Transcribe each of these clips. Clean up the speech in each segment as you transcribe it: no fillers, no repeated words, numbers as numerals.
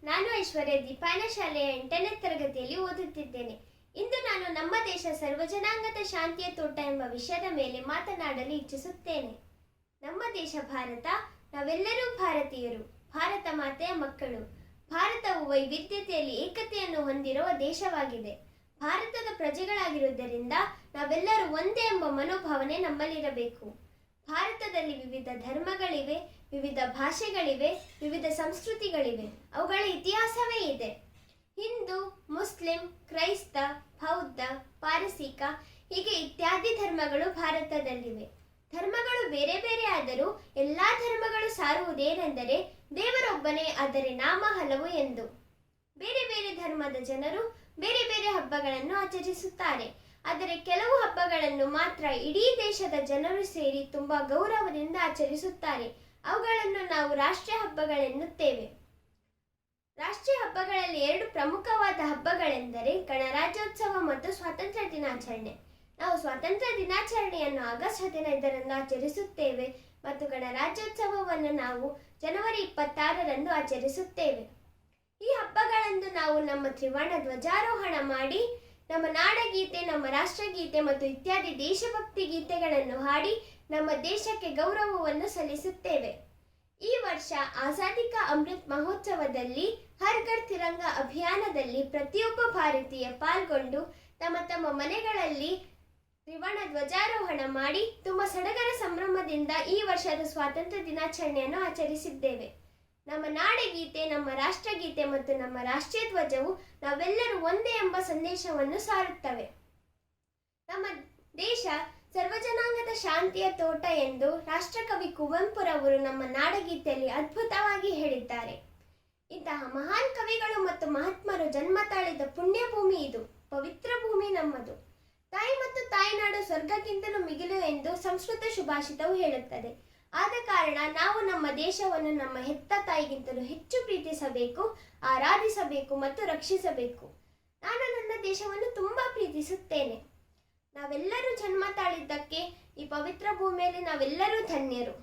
ನಾನು ಐಶ್ವರ್ಯ ದೀಪಾಯನ ಶಾಲೆಯ 8ನೇ ತರಗತಿಯಲ್ಲಿ ಓದುತ್ತಿದ್ದೇನೆ. ಇಂದು ನಾನು ನಮ್ಮ ದೇಶ ಸರ್ವಜನಾಂಗದ ಶಾಂತಿಯ ತೋಟ ಎಂಬ ವಿಷಯದ ಮೇಲೆ ಮಾತನಾಡಲು ಇಚ್ಛಿಸುತ್ತೇನೆ. ನಮ್ಮ ದೇಶ ಭಾರತ, ನಾವೆಲ್ಲರೂ ಭಾರತೀಯರು, ಭಾರತ ಮಾತೆಯ ಮಕ್ಕಳು. ಭಾರತವು ವೈವಿಧ್ಯತೆಯಲ್ಲಿ ಏಕತೆಯನ್ನು ಹೊಂದಿರುವ ದೇಶವಾಗಿದೆ. ಭಾರತದ ಪ್ರಜೆಗಳಾಗಿರುವುದರಿಂದ ನಾವೆಲ್ಲರೂ ಒಂದೇ ಎಂಬ ಮನೋಭಾವನೆ ನಮ್ಮಲ್ಲಿರಬೇಕು. ಭಾರತದಲ್ಲಿ ವಿವಿಧ ಧರ್ಮಗಳಿವೆ, ವಿವಿಧ ಭಾಷೆಗಳಿವೆ, ವಿವಿಧ ಸಂಸ್ಕೃತಿಗಳಿವೆ. ಅವುಗಳ ಇತಿಹಾಸವೇ ಇದೆ. ಹಿಂದೂ, ಮುಸ್ಲಿಂ, ಕ್ರೈಸ್ತ, ಬೌದ್ಧ, ಪಾರಸಿಕ ಹೀಗೆ ಇತ್ಯಾದಿ ಧರ್ಮಗಳು ಭಾರತದಲ್ಲಿವೆ. ಧರ್ಮಗಳು ಬೇರೆ ಬೇರೆ ಆದರೂ ಎಲ್ಲ ಧರ್ಮಗಳು ಸಾರುವುದೇನೆಂದರೆ ದೇವರೊಬ್ಬನೇ, ಆದರೆ ನಾಮ ಹಲವು ಎಂದು. ಬೇರೆ ಬೇರೆ ಧರ್ಮದ ಜನರು ಬೇರೆ ಬೇರೆ ಹಬ್ಬಗಳನ್ನು ಆಚರಿಸುತ್ತಾರೆ. ಆದರೆ ಕೆಲವು ಹಬ್ಬಗಳನ್ನು ಮಾತ್ರ ಇಡೀ ದೇಶದ ಜನರು ಸೇರಿ ತುಂಬಾ ಗೌರವದಿಂದ ಆಚರಿಸುತ್ತಾರೆ. ಅವುಗಳನ್ನು ನಾವು ರಾಷ್ಟ್ರೀಯ ಹಬ್ಬಗಳೆನ್ನುತ್ತೇವೆ. ರಾಷ್ಟ್ರೀಯ ಹಬ್ಬಗಳಲ್ಲಿ 2 ಪ್ರಮುಖವಾದ ಹಬ್ಬಗಳೆಂದರೆ ಗಣರಾಜ್ಯೋತ್ಸವ ಮತ್ತು ಸ್ವಾತಂತ್ರ್ಯ ದಿನಾಚರಣೆ. ನಾವು ಸ್ವಾತಂತ್ರ್ಯ ದಿನಾಚರಣೆಯನ್ನು ಆಗಸ್ಟ್ 15ರಂದು ಆಚರಿಸುತ್ತೇವೆ ಮತ್ತು ಗಣರಾಜ್ಯೋತ್ಸವವನ್ನು ನಾವು ಜನವರಿ 26ರಂದು ಆಚರಿಸುತ್ತೇವೆ. ಈ ಹಬ್ಬಗಳಂದು ನಾವು ನಮ್ಮ ತ್ರಿವರ್ಣ ಧ್ವಜಾರೋಹಣ ಮಾಡಿ ನಮ್ಮ ನಾಡಗೀತೆ, ನಮ್ಮ ರಾಷ್ಟ್ರಗೀತೆ ಮತ್ತು ಇತ್ಯಾದಿ ದೇಶಭಕ್ತಿ ಗೀತೆಗಳನ್ನು ಹಾಡಿ ನಮ್ಮ ದೇಶಕ್ಕೆ ಗೌರವವನ್ನು ಸಲ್ಲಿಸುತ್ತೇವೆ. ಈ ವರ್ಷ ಆಜಾದಿ ಕಾ ಅಮೃತ್ ಮಹೋತ್ಸವದಲ್ಲಿ ಹರ್ ಘರ್ ತಿರಂಗ ಅಭಿಯಾನದಲ್ಲಿ ಪ್ರತಿಯೊಬ್ಬ ಭಾರತೀಯ ಪಾಲ್ಗೊಂಡು ತಮ್ಮ ತಮ್ಮ ಮನೆಗಳಲ್ಲಿ ತ್ರಿವರ್ಣ ಧ್ವಜಾರೋಹಣ ಮಾಡಿ ತುಂಬಾ ಸಡಗರ ಸಂಭ್ರಮದಿಂದ ಈ ವರ್ಷದ ಸ್ವಾತಂತ್ರ್ಯ ದಿನಾಚರಣೆಯನ್ನು ಆಚರಿಸಿದ್ದೇವೆ. ನಮ್ಮ ನಾಡಗೀತೆ, ನಮ್ಮ ರಾಷ್ಟ್ರಗೀತೆ ಮತ್ತು ನಮ್ಮ ರಾಷ್ಟ್ರೀಯ ಧ್ವಜವು ನಾವೆಲ್ಲರೂ ಒಂದೇ ಎಂಬ ಸಂದೇಶವನ್ನು ಸಾರುತ್ತವೆ. ನಮ್ಮ ದೇಶ ಸರ್ವಜನಾಂಗದ ಶಾಂತಿಯ ತೋಟ ಎಂದು ರಾಷ್ಟ್ರಕವಿ ಕುವೆಂಪುರವರು ನಮ್ಮ ನಾಡಗೀತೆಯಲ್ಲಿ ಅದ್ಭುತವಾಗಿ ಹೇಳಿದ್ದಾರೆ. ಇಂತಹ ಮಹಾನ್ ಕವಿಗಳು ಮತ್ತು ಮಹಾತ್ಮರು ಜನ್ಮ ತಾಳಿದ ಪುಣ್ಯ ಭೂಮಿ ಇದು, ಪವಿತ್ರ ಭೂಮಿ ನಮ್ಮದು. ತಾಯಿ ಮತ್ತು ತಾಯ್ನಾಡು ಸ್ವರ್ಗಕ್ಕಿಂತಲೂ ಮಿಗಿಲು ಎಂದು ಸಂಸ್ಕೃತ ಸುಭಾಷಿತವು ಹೇಳುತ್ತದೆ. ಆದ ಕಾರಣ ನಾವು ನಮ್ಮ ದೇಶವನ್ನು ನಮ್ಮ ಹೆತ್ತ ತಾಯಿಗಿಂತಲೂ ಹೆಚ್ಚು ಪ್ರೀತಿಸಬೇಕು, ಆರಾಧಿಸಬೇಕು ಮತ್ತು ರಕ್ಷಿಸಬೇಕು. ನಾನು ನನ್ನ ದೇಶವನ್ನು ತುಂಬಾ ಪ್ರೀತಿಸುತ್ತೇನೆ. ನಾವೆಲ್ಲರೂ ಜನ್ಮ ತಾಳಿದ್ದಕ್ಕೆ ಈ ಪವಿತ್ರ ಭೂಮಿಯಲ್ಲಿ ನಾವೆಲ್ಲರೂ ಧನ್ಯರು.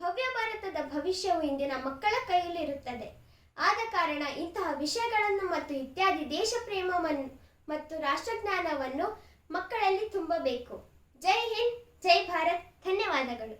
ಭವ್ಯ ಭಾರತದ ಭವಿಷ್ಯವು ಇಂದಿನ ಮಕ್ಕಳ ಕೈಯಲ್ಲಿರುತ್ತದೆ. ಆದ ಕಾರಣ ಇಂತಹ ವಿಷಯಗಳನ್ನು ಮತ್ತು ಇತ್ಯಾದಿ ದೇಶ ಪ್ರೇಮವನ್ನು ಮತ್ತು ರಾಷ್ಟ್ರಜ್ಞಾನವನ್ನು ಮಕ್ಕಳಲ್ಲಿ ತುಂಬಬೇಕು. ಜೈ ಹಿಂದ್, ಜೈ ಭಾರತ್. ಧನ್ಯವಾದಗಳು.